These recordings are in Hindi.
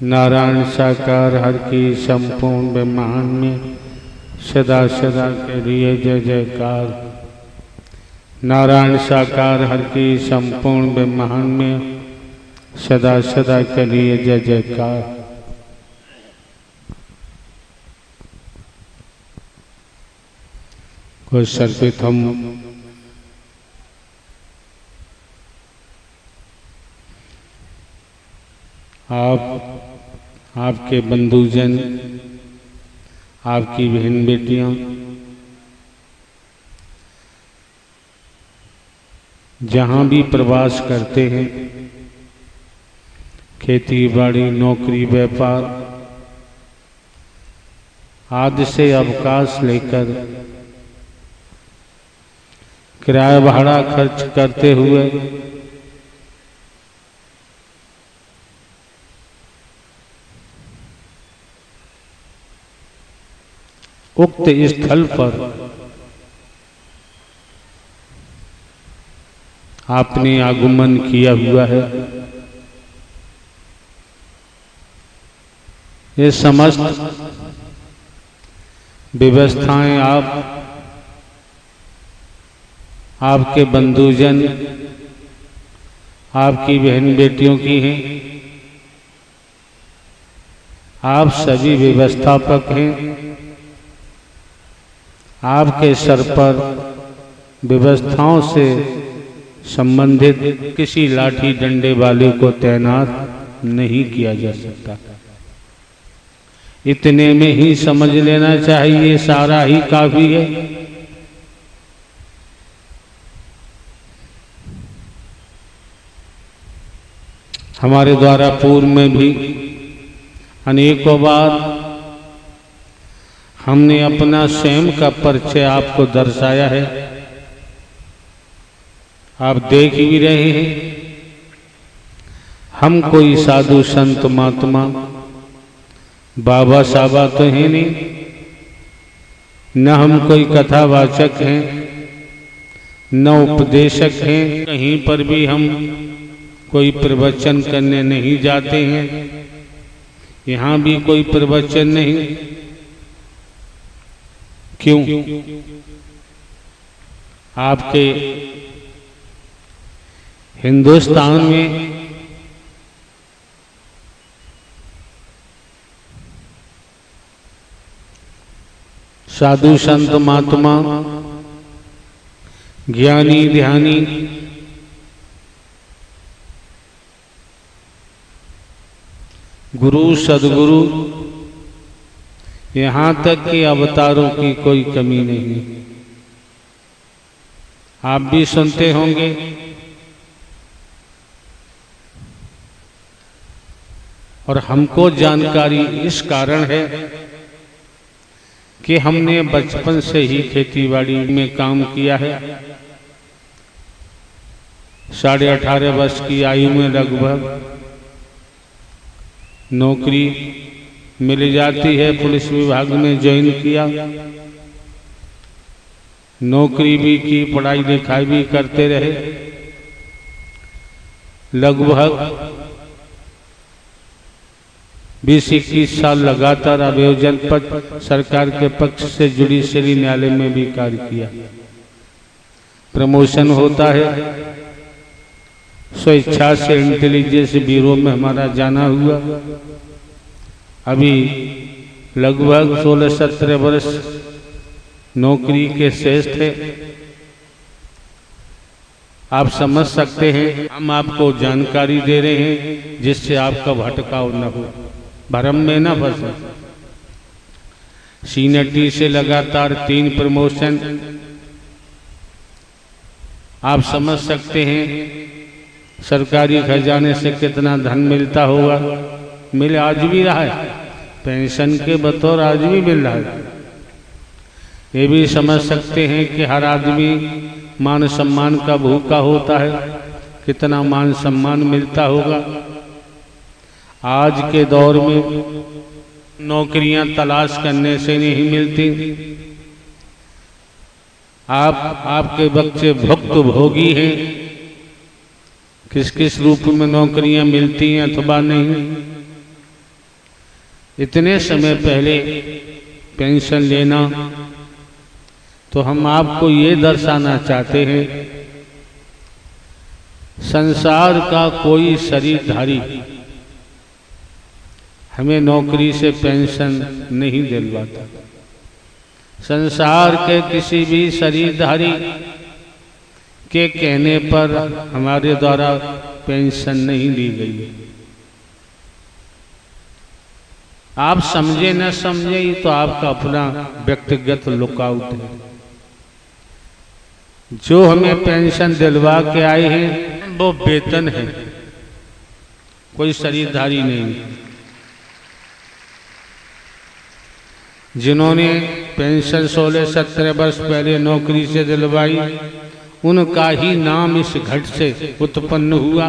नारायण साकार हर की संपूर्ण ब्रह्मांड में सदा सदा के लिए जय जयकार। नारायण साकार हर की संपूर्ण ब्रह्मांड में सदा सदा के लिए जय जयकार। को सर्पित हम आपके बंधुजन, आपकी बहन बेटियां जहाँ भी प्रवास करते हैं, खेती बाड़ी नौकरी व्यापार आदि से अवकाश लेकर किराया भाड़ा खर्च करते हुए उक्त स्थल पर आपने आगमन किया हुआ है। ये समस्त व्यवस्थाएं आपके बंधुजन, आपकी बहन बेटियों की हैं। आप सभी व्यवस्थापक हैं। आपके सर पर व्यवस्थाओं से संबंधित किसी लाठी डंडे वाले को तैनात नहीं किया जा सकता। इतने में ही समझ लेना चाहिए, सारा ही काफी है। हमारे द्वारा पूर्व में भी अनेकों बार हमने अपना स्वयं का परिचय आपको दर्शाया है। आप देख भी रहे हैं। हम कोई साधु संत महात्मा बाबा साबा तो हैं नहीं, न हम कोई कथावाचक हैं, न उपदेशक हैं। कहीं पर भी हम कोई प्रवचन करने नहीं जाते हैं। यहाँ भी कोई प्रवचन नहीं। क्यों? आपके हिंदुस्तान में साधु संत महात्मा ज्ञानी ध्यानी गुरु सदगुरु यहाँ तक कि अवतारों की कोई कमी नहीं। आप भी सुनते होंगे। और हमको जानकारी इस कारण है कि हमने बचपन से ही खेतीबाड़ी में काम किया है। 18.5 वर्ष की आयु में लगभग नौकरी मिल जाती है। पुलिस विभाग में ज्वाइन किया, नौकरी भी की, पढ़ाई लिखाई भी करते रहे। लगभग 20-21 साल लगातार अभियोजन पद सरकार के पक्ष से जुडिशरी न्यायालय में भी कार्य किया। प्रमोशन होता है, स्वेच्छा से इंटेलिजेंस ब्यूरो में हमारा जाना हुआ। अभी लगभग 16-17 वर्ष नौकरी के शेष थे। आप समझ सकते हैं, हम आपको जानकारी दे रहे हैं जिससे आपका भटकाव न हो, भ्रम में न फंसे। सीनियर टी से लगातार 3 प्रमोशन। आप समझ सकते हैं सरकारी खजाने से कितना धन मिलता होगा। मिल आज भी रहा है, पेंशन के बतौर आज भी मिल रहा है। ये भी समझ सकते हैं कि हर आदमी मान सम्मान का भूखा होता है। कितना मान सम्मान मिलता होगा। आज के दौर में नौकरियां तलाश करने से नहीं मिलती। आपके बच्चे भुक्त भोगी हैं। किस किस रूप में नौकरियां मिलती हैं अथवा नहीं। इतने समय पहले पेंशन लेना, तो हम आपको ये दर्शाना चाहते हैं, संसार का कोई शरीरधारी हमें नौकरी से पेंशन नहीं दिलवाता। संसार के किसी भी शरीरधारी के कहने पर हमारे द्वारा पेंशन नहीं ली गई। आप समझे न समझे ये तो आपका अपना व्यक्तिगत लुकआउट है। जो हमें पेंशन दिलवा के आए हैं वो वेतन है, कोई शरीरधारी नहीं। जिन्होंने पेंशन 16-17 वर्ष पहले नौकरी से दिलवाई, उनका ही नाम इस घट से उत्पन्न हुआ,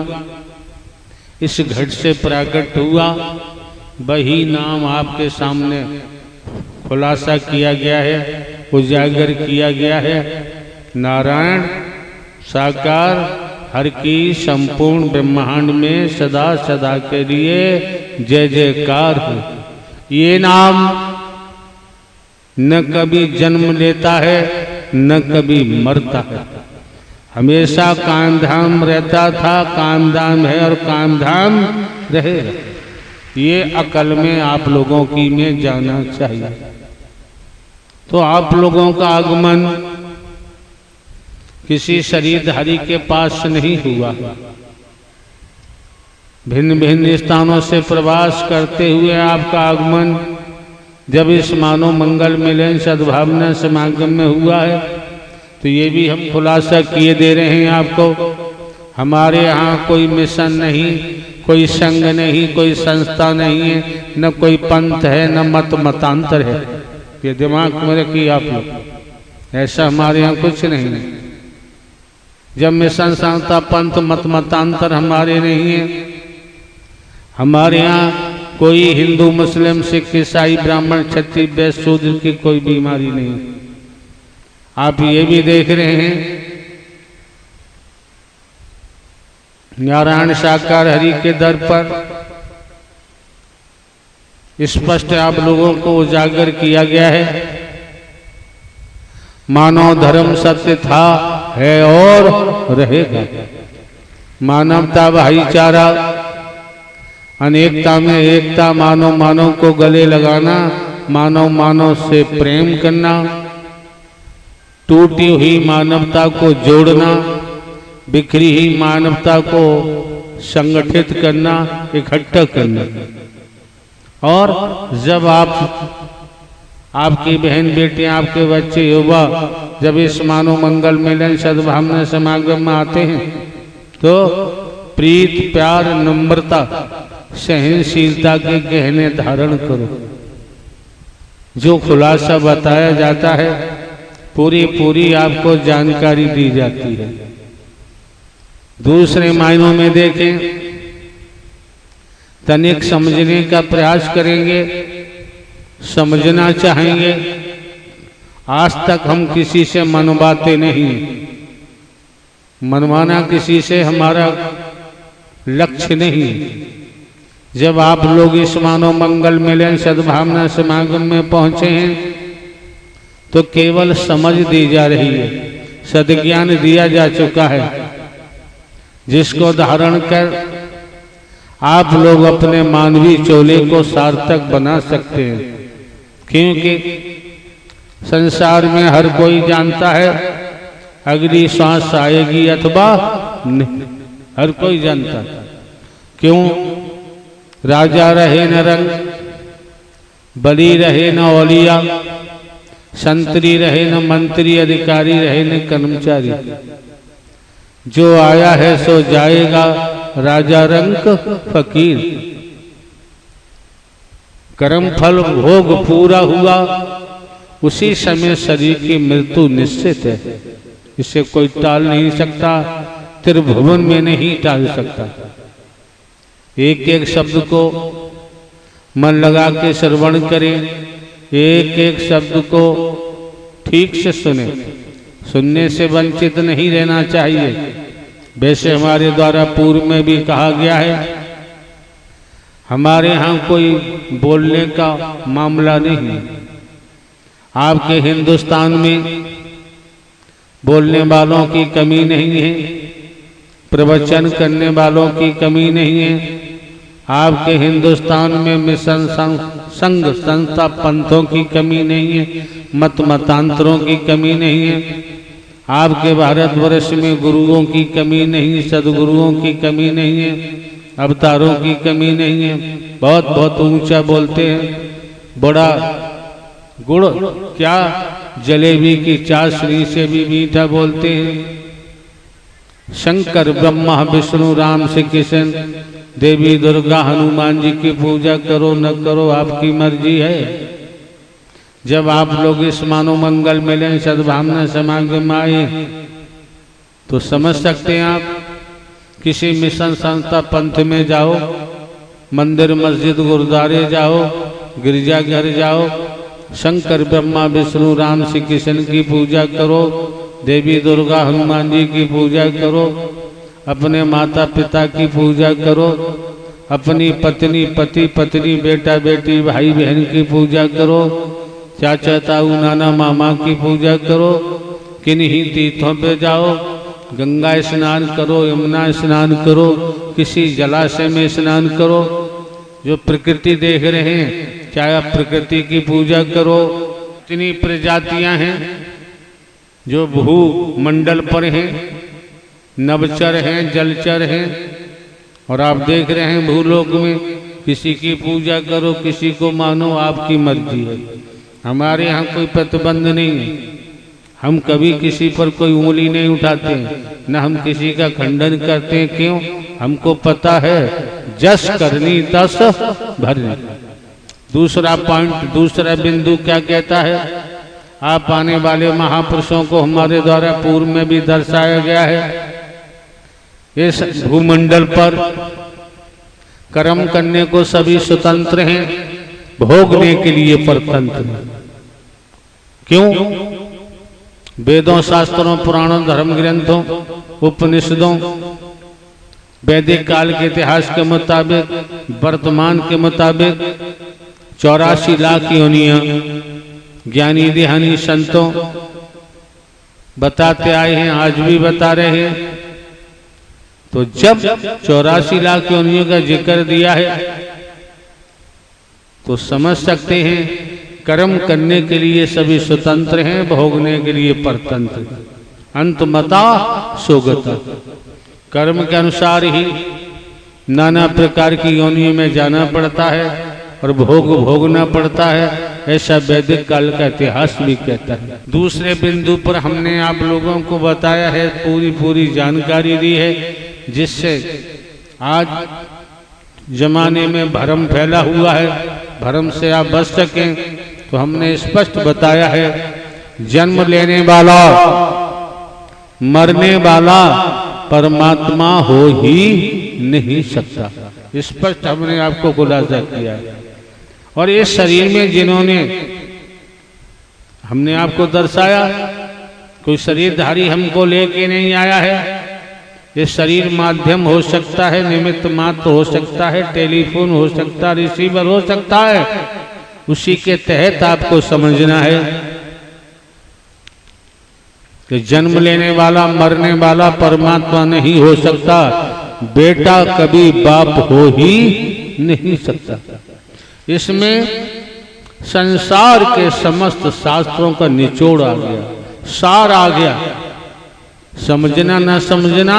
इस घट से प्रकट हुआ। वही नाम आपके सामने खुलासा किया गया है, उजागर किया गया है। नारायण साकार हर की संपूर्ण ब्रह्मांड में सदा सदा के लिए जय जयकार हो। ये नाम न कभी जन्म लेता है न कभी मरता है, हमेशा कामधाम रहता था, कामधाम है और कामधाम रहेगा। ये अकल में आप लोगों की में जाना चाहिए। तो आप लोगों का आगमन किसी शरीरधारी के पास नहीं हुआ। भिन्न भिन्न स्थानों से प्रवास करते हुए आपका आगमन जब इस मानव मंगल मिलन सद्भावना समागम में हुआ है, तो ये भी हम खुलासा किए दे रहे हैं आपको। हमारे यहाँ कोई मिशन नहीं, कोई संघ नहीं, कोई संस्था नहीं है, न कोई पंथ है, न मत मतांतर है। ये दिमाग में रखिए आप लोग, ऐसा हमारे यहाँ कुछ नहीं है। जब मिशन संस्था पंथ मत मतांतर हमारे नहीं है। हमारे यहाँ कोई हिंदू मुस्लिम सिख ईसाई ब्राह्मण क्षत्रिय वैश्य शूद्र की कोई बीमारी नहीं। आप ये भी देख रहे हैं, नारायण साकार हरि के दर पर स्पष्ट आप लोगों को उजागर किया गया है। मानव धर्म सत्य था, है और रहेगा। मानवता भाईचारा, अनेकता में एकता, मानव मानव को गले लगाना, मानव मानव से प्रेम करना, टूटी हुई मानवता को जोड़ना, बिखरी हुई मानवता को संगठित करना, इकट्ठा करना। और जब आपकी बहन बेटियां, आपके बच्चे युवा जब इस मानव मंगल मिलन सद्भावना समागम में आते हैं, तो प्रीत प्यार नम्रता सहनशीलता के गहने धारण करो। जो खुलासा बताया जाता है पूरी आपको जानकारी दी जाती है। दूसरे मायनों में देखें, तनिक समझने का प्रयास करेंगे, समझना चाहेंगे। आज तक हम किसी से मनवाते नहीं, मनवाना किसी से हमारा लक्ष्य नहीं। जब आप लोग इस मानव मंगल मिलन सद्भावना समागम में पहुंचे हैं, तो केवल समझ दी जा रही है, सद्ज्ञान दिया जा चुका है, जिसको धारण कर आप लोग अपने मानवीय चोले को सार्थक बना सकते हैं। क्योंकि संसार में हर कोई जानता है अगली सांस आएगी अथवा नहीं, हर कोई जानता है। क्यों? राजा रहे न रंग, बली रहे न औलिया, संतरी रहे न मंत्री, अधिकारी रहे न कर्मचारी। जो आया है सो जाएगा, राजा रंक फकीर। कर्म फल भोग पूरा हुआ, उसी समय शरीर की मृत्यु निश्चित है। इसे कोई टाल नहीं सकता, त्रिभुवन में नहीं टाल सकता। एक एक शब्द को मन लगा के श्रवण करें, एक एक शब्द को ठीक से सुने, सुनने से वंचित नहीं रहना चाहिए। वैसे हमारे द्वारा पूर्व में भी कहा गया है, हमारे यहाँ कोई बोलने का मामला नहीं। आपके हिंदुस्तान में बोलने वालों की कमी नहीं है, प्रवचन करने वालों की कमी नहीं है। आपके हिंदुस्तान में मिशन संघ संस्था पंथों की कमी नहीं है, मत मतांतरों की कमी नहीं है। आपके भारतवर्ष में गुरुओं की कमी नहीं, सदगुरुओं की कमी नहीं है, अवतारों की कमी नहीं है। बहुत बहुत ऊंचा बोलते हैं, बड़ा गुड़ क्या जलेबी की चाशनी से भी मीठा बोलते हैं। शंकर ब्रह्मा विष्णु राम श्री कृष्ण देवी दुर्गा हनुमान जी की पूजा करो न करो आपकी मर्जी है। जब आप लोग इस मानव मंगल मिलन सद्भावना समागम में आए तो समझ सकते हैं आप, किसी मिशन संस्था पंथ में जाओ, मंदिर मस्जिद गुरुद्वारे जाओ, गिरजाघर जाओ, शंकर ब्रह्मा विष्णु राम श्री कृष्ण की पूजा करो, देवी दुर्गा हनुमान जी की पूजा करो, अपने माता पिता की पूजा करो, अपनी पत्नी पति पत्नी बेटा बेटी भाई बहन की पूजा करो, चाचा ताऊ नाना मामा की पूजा करो, किन्हीं तीर्थों पे जाओ, गंगा स्नान करो, यमुना स्नान करो, किसी जलाशय में स्नान करो। जो प्रकृति देख रहे हैं, चाहे आप प्रकृति की पूजा करो। इतनी प्रजातियां हैं जो भू मंडल पर हैं, नवचर हैं, जलचर हैं, और आप देख रहे हैं भूलोक में किसी की पूजा करो, किसी को मानो, आपकी मर्जी है। हमारे यहाँ कोई प्रतिबंध नहीं है, हम कभी किसी पर कोई उंगली नहीं उठाते हैं, न हम किसी का खंडन करते हैं। क्यों? हमको पता है जस करनी तस भरनी। दूसरा पॉइंट, दूसरा बिंदु क्या कहता है? आप आने वाले महापुरुषों को हमारे द्वारा पूर्व में भी दर्शाया गया है। इस भूमंडल पर कर्म करने को सभी स्वतंत्र हैं, भोगने के लिए परतंत्र हैं। क्यों? वेदों शास्त्रों पुराणों धर्म ग्रंथों उपनिषदों वैदिक काल के इतिहास के मुताबिक, वर्तमान के मुताबिक 84 लाख योनियां ज्ञानी ध्यानी संतों बताते आए हैं, आज भी बता रहे हैं। तो जब 84 लाख योनियों का जिक्र दिया है तो समझ सकते हैं कर्म करने के लिए सभी स्वतंत्र हैं, भोगने के लिए परतंत्र। अंतमता सोगता, कर्म के अनुसार ही नाना प्रकार की योनियों में जाना पड़ता है और भोग भोगना पड़ता है, ऐसा वैदिक काल का इतिहास भी कहता है। दूसरे बिंदु पर हमने आप लोगों को बताया है, पूरी जानकारी दी है, जिससे आज जमाने में भ्रम फैला हुआ है, भ्रम से आप बच सकें। तो हमने स्पष्ट बताया है, जन्म लेने वाला मरने वाला परमात्मा हो ही नहीं सकता। स्पष्ट हमने आपको खुलासा किया है। और इस शरीर में जिन्होंने, हमने आपको दर्शाया, कोई शरीरधारी हमको लेके नहीं आया है। ये शरीर माध्यम हो सकता है, निमित्त मात्र हो सकता है, टेलीफोन हो सकता है, रिसीवर हो सकता है। उसी के तहत आपको समझना है कि जन्म लेने वाला मरने वाला परमात्मा नहीं हो सकता, बेटा कभी बाप हो ही नहीं सकता। इसमें संसार के समस्त शास्त्रों का निचोड़ आ गया, सार आ गया। समझना ना समझना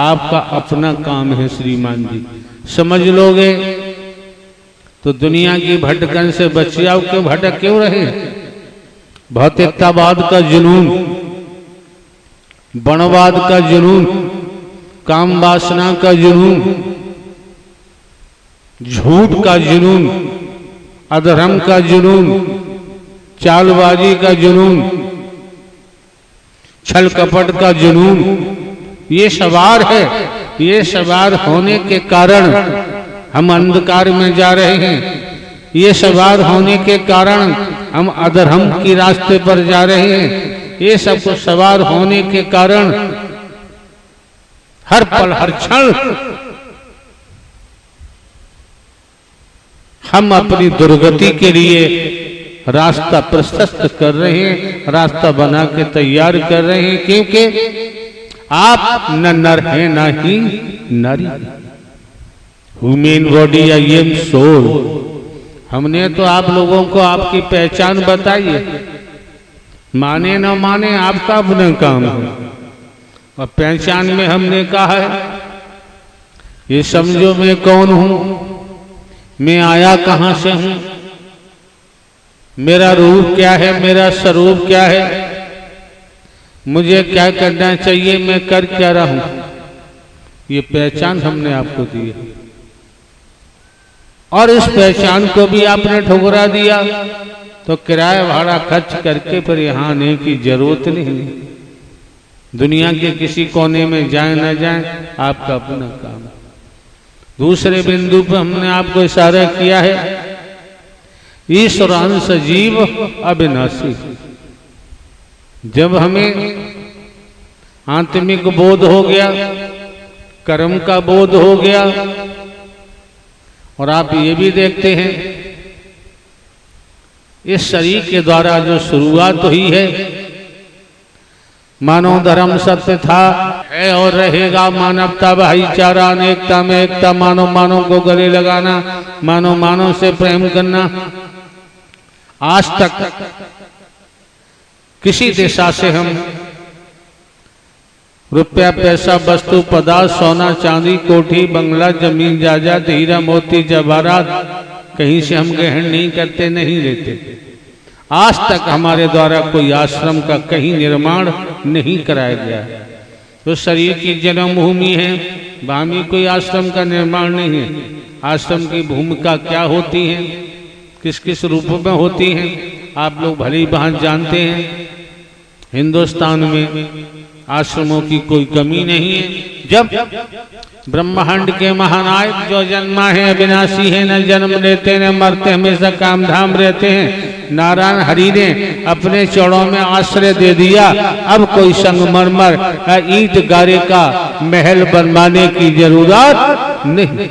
आपका अपना काम है श्रीमान जी। समझ लोगे तो दुनिया की भटकन से बच जाओ। क्यों भटक क्यों रहे? भौतिकतावाद का जुनून, वनवाद का जुनून, काम वासना का जुनून, झूठ का जुनून, अधर्म का जुनून, चालबाजी का जुनून, छल कपट का जुनून, ये सवार है। ये सवार होने के कारण हम अंधकार में जा रहे हैं। ये सवार होने के कारण हम अधर्म की रास्ते पर जा रहे हैं। ये सब सवार होने के कारण हर पल हर क्षण हम अपनी दुर्गति के लिए रास्ता प्रशस्त कर रहे हैं, रास्ता बना के तैयार कर रहे हैं, क्योंकि आप न नर हैं न ही नारी। ह्यूमन बॉडी या ये सोल, हमने तो आप लोगों को आपकी पहचान बताई है, माने न माने आपका अपना काम है। और पहचान में हमने कहा है ये समझो मैं कौन हूं, मैं आया कहां से हूं, मेरा रूप क्या है, मेरा स्वरूप क्या है, मुझे क्या करना चाहिए, मैं कर क्या रहा हूं, ये पहचान हमने आपको दी है। और इस पहचान को भी आपने ठुकरा दिया तो किराया भाड़ा खर्च करके फिर यहाँ आने की जरूरत नहीं। दुनिया के किसी कोने में जाए न जाए, आपका अपना काम। दूसरे बिंदु पर हमने आपको इशारा किया है, ईश्वरांश जीव अविनाशी। जब हमें आत्मिक बोध हो गया, कर्म का बोध हो गया, और आप ये भी देखते हैं इस शरीर के द्वारा जो शुरुआत हुई है, मानव धर्म सत्य था, है और रहेगा, मानवता भाईचारा, अनेकता में एकता, मानव मानव को गले लगाना, मानव मानव से प्रेम करना। आज तक किसी दिशा से हम रुपया पैसा वस्तु पदार्थ सोना चांदी कोठी बंगला जमीन जायदाद हीरा मोती जवाहरात कहीं से हम ग्रहण नहीं करते, नहीं लेते। आज तक हमारे द्वारा कोई आश्रम का कहीं निर्माण नहीं कराया गया। तो शरीर की जन्मभूमि है, वहां भी कोई आश्रम का निर्माण नहीं है। आश्रम की भूमिका क्या होती है, किस किस रूप में होती है, आप लोग भली भांति जानते हैं। हिंदुस्तान में आश्रमों की कोई कमी नहीं है। जब ब्रह्मांड के महानायक जो जन्मा है अविनाशी है, न जन्म लेते न मरते, हमेशा काम धाम रहते हैं, नारायण हरि ने अपने चरणों में आश्रय दे दिया। अब कोई संगमरमर ईंट गारे का महल बनवाने की जरूरत नहीं।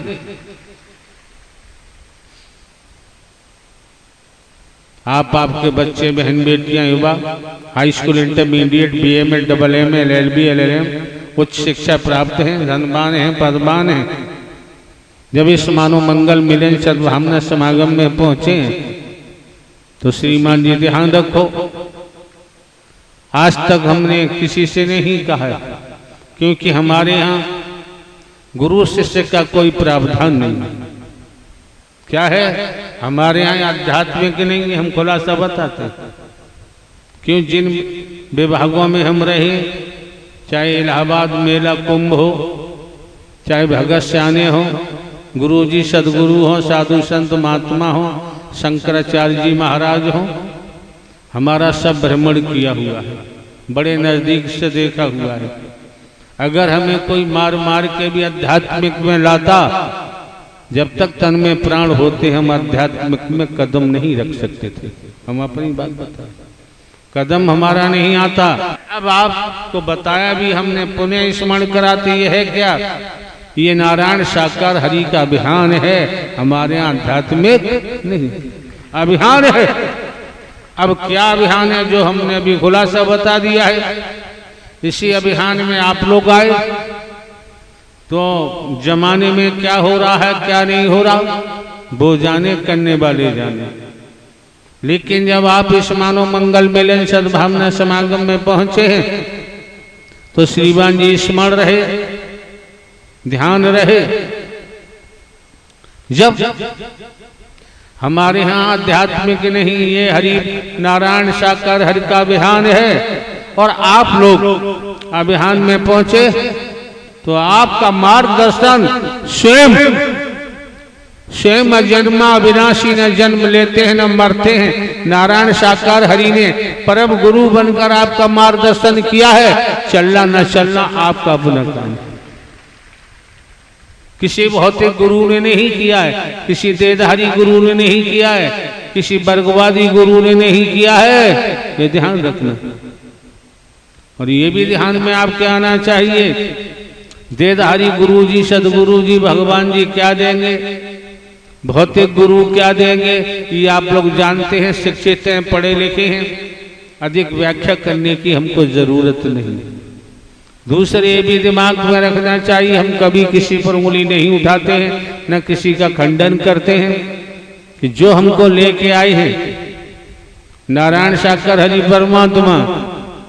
आप आपके बच्चे बहन बेटियां युवा हाई स्कूल इंटरमीडिएट BA में AA में LLB LLM उच्च शिक्षा प्राप्त हैं, धनवान हैं, पदवान हैं। जब इस मानव मंगल मिलन सद्भावना समागम में पहुंचे तो श्रीमान जी ध्यान रखो, आज तक हमने किसी से नहीं कहा, क्योंकि हमारे यहाँ गुरु शिष्य का कोई प्रावधान नहीं। क्या है, हमारे यहाँ आध्यात्मिक नहीं है, हम खुलासा बताते। क्यों, जिन विभागों में हम रहे, चाहे इलाहाबाद मेला कुंभ हो, चाहे भगत सियाने हो, गुरु जी सदगुरु हो, साधु संत महात्मा हो, शंकराचार्य जी महाराज हो, हमारा सब भ्रमण किया हुआ है, बड़े नजदीक से देखा हुआ है। अगर हमें कोई मार मार के भी आध्यात्मिक में लाता, जब तक तन में प्राण होते हम आध्यात्मिक में कदम नहीं रख सकते थे। हम अपनी बात बताएं, कदम हमारा नहीं आता। अब आपको बताया भी हमने, पुनः स्मरण कराते ये है क्या, ये नारायण साकार हरि का अभियान है, हमारे यहाँ आध्यात्मिक नहीं अभियान है। अब क्या अभियान है जो हमने अभी खुलासा बता दिया है। इसी अभियान में आप लोग आए तो जमाने में क्या हो रहा है क्या नहीं हो रहा वो जाने, करने वाले जाने। लेकिन जब आप इस मानव मंगल मिलन सद्भावना समागम में पहुंचे हैं तो श्रीमान जी स्मरण रहे, ध्यान रहे। जब हमारे यहाँ आध्यात्मिक नहीं, ये हरि नारायण साकार हरि का अभियान है, और आप लोग अभियान में पहुंचे तो आपका मार्गदर्शन स्वयं अजन्मा अविनाशी न जन्म लेते हैं न मरते हैं, नारायण साकार हरि ने परम गुरु बनकर आपका मार्गदर्शन किया है। चलना न चलना आपका अपना काम, किसी भौतिक गुरु ने नहीं किया है, किसी देहधारी गुरु ने नहीं किया है, किसी वर्गवादी गुरु ने नहीं किया है। ये ध्यान रखना, और ये भी ध्यान में आपके आना चाहिए, देहधारी गुरु जी सदगुरु जी भगवान जी क्या देंगे, भौतिक गुरु क्या देंगे ये आप लोग जानते हैं, शिक्षित हैं, पढ़े लिखे हैं, अधिक व्याख्या करने की हमको जरूरत नहीं। दूसरे ये भी दिमाग में रखना चाहिए, हम कभी किसी पर उंगली नहीं उठाते हैं, न किसी का खंडन करते हैं, कि जो हमको लेके आए हैं नारायण साकर हरि परमात्मा,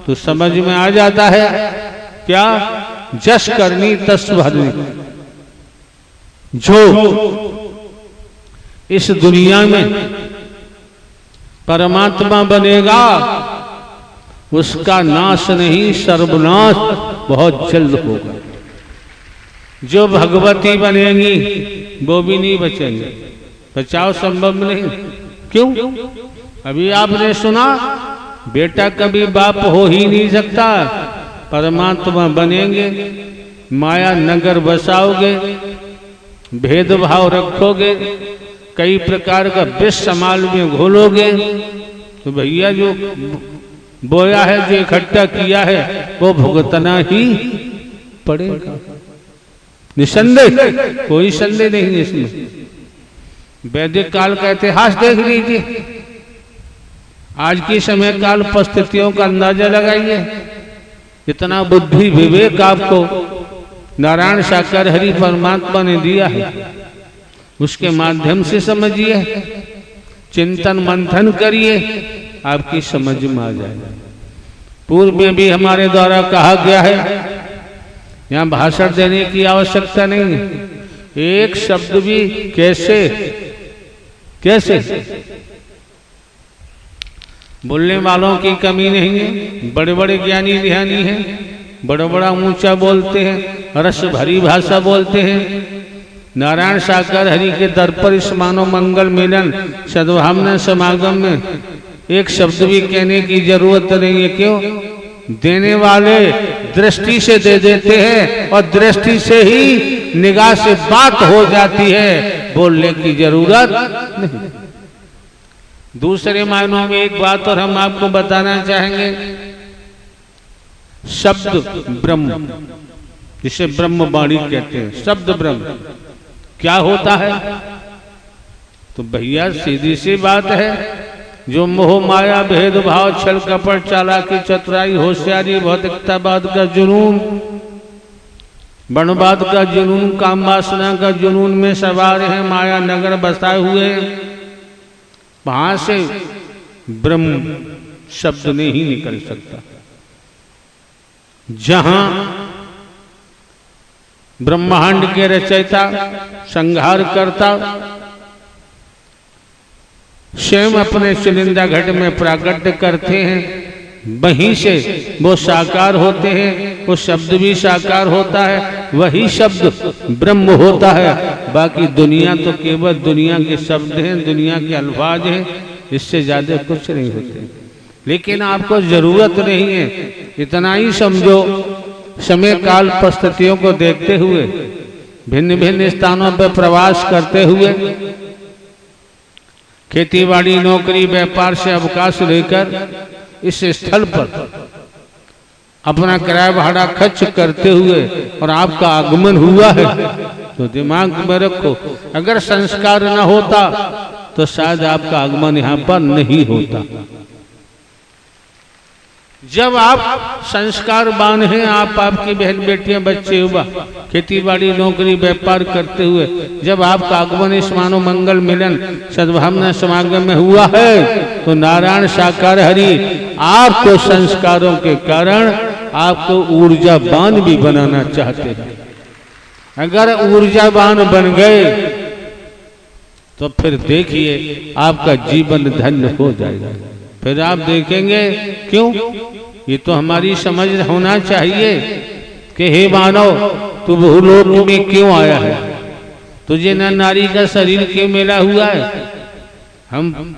तो समझ में आ जाता है क्या, जस करनी तस भरनी। जो इस दुनिया में परमात्मा बनेगा उसका नाश नहीं, सर्वनाश बहुत जल्द होगा। जो भगवती बनेंगी वो भी नहीं बचेंगे, बचाव संभव नहीं। क्यों? अभी आपने सुना बेटा कभी बाप हो ही नहीं सकता, परमात्मा बनेंगे, माया नगर बसाओगे, भेदभाव रखोगे, कई प्रकार का विष समाल में घोलोगे, तो भैया जो बोया है, जो इकट्ठा किया है, वो भुगतना ही पड़ेगा, निसंदेह, कोई संदेह नहीं इसमें। वैदिक काल का इतिहास देख लीजिए, आज की समय काल परिस्थितियों का अंदाजा लगाइए। इतना बुद्धि विवेक आपको नारायण साकर हरि परमात्मा ने दिया है, उसके माध्यम से समझिए, चिंतन मंथन करिए, आपकी समझ में आ जाएगा। पूर्व में भी हमारे द्वारा कहा गया है, यहाँ भाषण देने की आवश्यकता नहीं है, एक शब्द भी कैसे बोलने वालों की कमी नहीं है, बड़े बड़े ज्ञानी ध्यानी हैं, बड़ा बड़ा ऊंचा बोलते हैं, रस भरी भाषा बोलते हैं। नारायण साकर हरि के दर पर इस मानव मंगल मिलन सद्भावना समागम में एक शब्द भी कहने की जरूरत नहीं है। क्यों? देने वाले दृष्टि से दे देते हैं और दृष्टि से ही निगाह से बात हो जाती है, बोलने की जरूरत नहीं। दूसरे मायनों में एक बात और हम आपको बताना चाहेंगे, शब्द ब्रह्म, जिसे ब्रह्म वाणी कहते हैं, शब्द ब्रह्म क्या होता है? तो भैया सीधी सी बात है, जो मोह माया भेदभाव छल कपट चालाकी चतुराई होशियारी भौतिकतावाद का जुनून, वर्णवाद का जुनून, काम वासना का जुनून में सवार है, माया नगर बसाए हुए, वहां से ब्रह्म शब्द नहीं निकल सकता। जहां ब्रह्मांड के रचयिता संहार करता स्वयं अपने चुनिंदा घट में प्राकट्य करते हैं, वहीं से वो साकार होते हैं, वो शब्द भी साकार होता है, वही शब्द ब्रह्म होता है। बाकी दुनिया तो केवल दुनिया के शब्द हैं, दुनिया के अल्फाज हैं, इससे ज्यादा कुछ नहीं होते। लेकिन आपको जरूरत नहीं है, इतना ही समझो, समय काल परिस्थितियों को देखते हुए, भिन्न भिन्न स्थानों पर प्रवास करते हुए, खेतीबाड़ी नौकरी व्यापार से अवकाश लेकर इस स्थल पर अपना किराया भाड़ा खर्च करते हुए और आपका आगमन हुआ है, तो दिमाग में रखो, अगर संस्कार न होता तो शायद आपका आगमन यहाँ पर नहीं होता। जब आप संस्कारवान हैं, आप आपकी बहन बेटियां बच्चे हुआ खेती बाड़ी नौकरी व्यापार करते हुए जब आपका आगमन इस मानव मंगल मिलन सद्भावना समागम में हुआ है, तो नारायण साकार हरि आपको संस्कारों के कारण आपको ऊर्जावान भी बनाना चाहते हैं। अगर ऊर्जावान बन गए तो फिर देखिए आपका जीवन धन्य हो जाएगा। फिर आप देखेंगे, क्यों? ये तो हमारी समझ होना चाहिए कि हे मानव, तू भूलोक में क्यों आया है? तुझे न नारी का शरीर क्यों मिला हुआ है? हम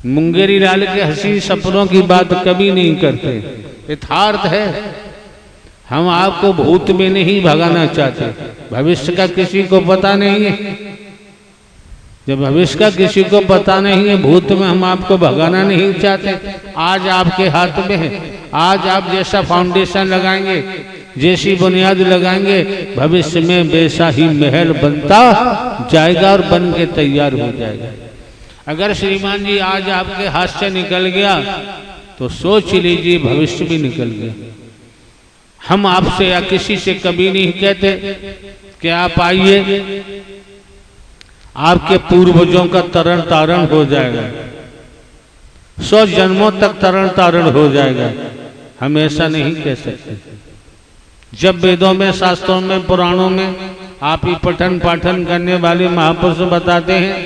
मुंगेरी लाल के हसीन सपनों की बात कभी नहीं करते, यथार्थ है। हम आपको भूत में नहीं भगाना चाहते, भविष्य का किसी को पता नहीं है। जब भविष्य का किसी को पता नहीं है, भूत में हम आपको भगाना नहीं चाहते। आज आपके हाथ में है, आज आप जैसा फाउंडेशन लगाएंगे, जैसी बुनियाद लगाएंगे भविष्य में वैसा ही महल बनता जाएगा और बन के तैयार हो जाएगा। अगर श्रीमान जी आज आपके हाथ से निकल गया तो सोच लीजिए भविष्य भी निकल गया। हम आपसे या किसी से कभी नहीं कहते कि आप आइए, आपके पूर्वजों का तरण तारण हो जाएगा, 100 जन्मों तक तरण तारण हो जाएगा। हम ऐसा नहीं कह सकते। जब वेदों में, शास्त्रों में, पुराणों में आप ही पठन पाठन करने वाले महापुरुष बताते हैं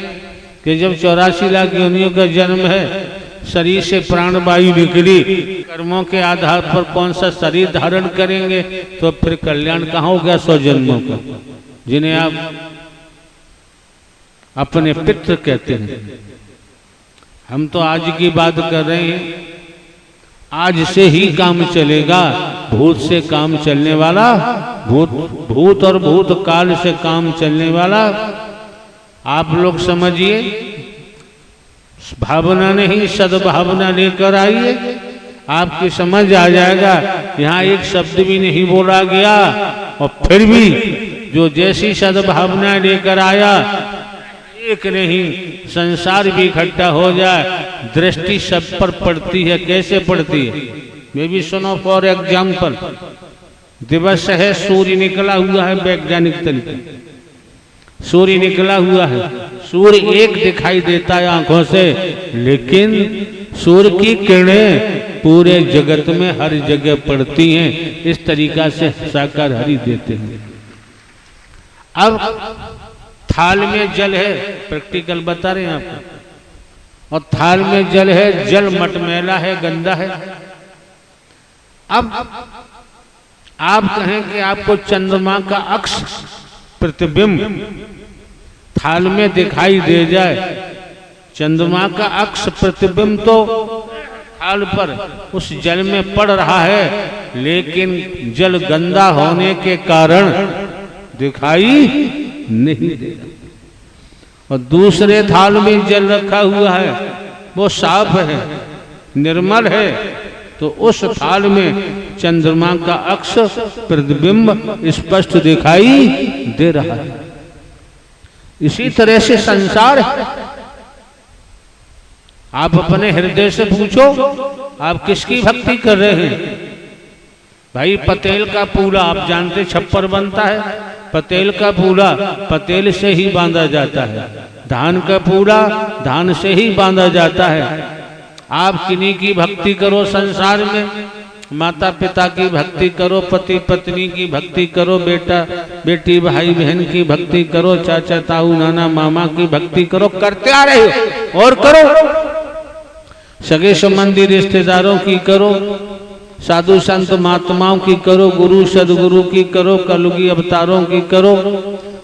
कि जब 84 लाख योनियों का जन्म है, शरीर से प्राणवायु निकली, कर्मों के आधार पर कौन सा शरीर धारण करेंगे, तो फिर कल्याण कहाँ हो गया 100 जन्मों का, जिन्हें आप अपने पितृ कहते हैं। हम तो आज की बात कर रहे हैं, आज से ही काम चलेगा। भूत से काम चलने वाला, भूत और भूत काल से काम चलने वाला आप लोग समझिए। भावना नहीं, सद्भावना लेकर आइए, आपकी समझ आ जाएगा। यहाँ एक शब्द भी नहीं बोला गया और फिर भी जो जैसी सद्भावना लेकर आया, एक नहीं संसार भी इकट्ठा हो जाए, दृष्टि सब पर पड़ती है। कैसे पड़ती है? मैं भी सुनो। फॉर एग्जाम्पल, दिवस है, सूर्य निकला हुआ है, वैज्ञानिक तरीके सूर्य निकला हुआ है, सूर्य एक दिखाई देता है आंखों से, लेकिन सूर्य की किरणें पूरे जगत में हर जगह पड़ती हैं। इस तरीका से साकार हरि देते हैं। अब थाल में जल है, प्रैक्टिकल बता रहे हैं आपको, और थाल में जल है, जल मटमैला है, गंदा है। अब आप कहें कि आपको चंद्रमा का अक्ष प्रतिबिंब थाल में दिखाई दे जाए, चंद्रमा का अक्ष प्रतिबिंब तो थाल पर उस जल में पड़ रहा है, लेकिन जल गंदा होने के कारण दिखाई नहीं देगा। और दूसरे थाल में जल रखा हुआ है, वो साफ है, निर्मल है, तो उस थाल में चंद्रमा का अक्ष प्रतिबिंब स्पष्ट दिखाई दे रहा है। इसी तरह से संसार है। आप अपने हृदय से पूछो, आप किसकी भक्ति कर रहे हैं? भाई पतेल का पूला आप जानते, छप्पर बनता है, पतेल का पूला पतेल से ही बांधा जाता है, धान का पूला धान से ही बांधा जाता है। आप किन्हीं की भक्ति करो संसार में, माता पिता की भक्ति करो, पति पत्नी की भक्ति करो, बेटा बेटी भाई बहन की भक्ति करो, चाचा ताऊ नाना मामा की भक्ति करो, करते आ रहे हो और करो। सगे संबंधी रिश्तेदारों की करो, साधु संत महात्माओं की करो, गुरु सदगुरु की करो, कलयुगी अवतारों की करो,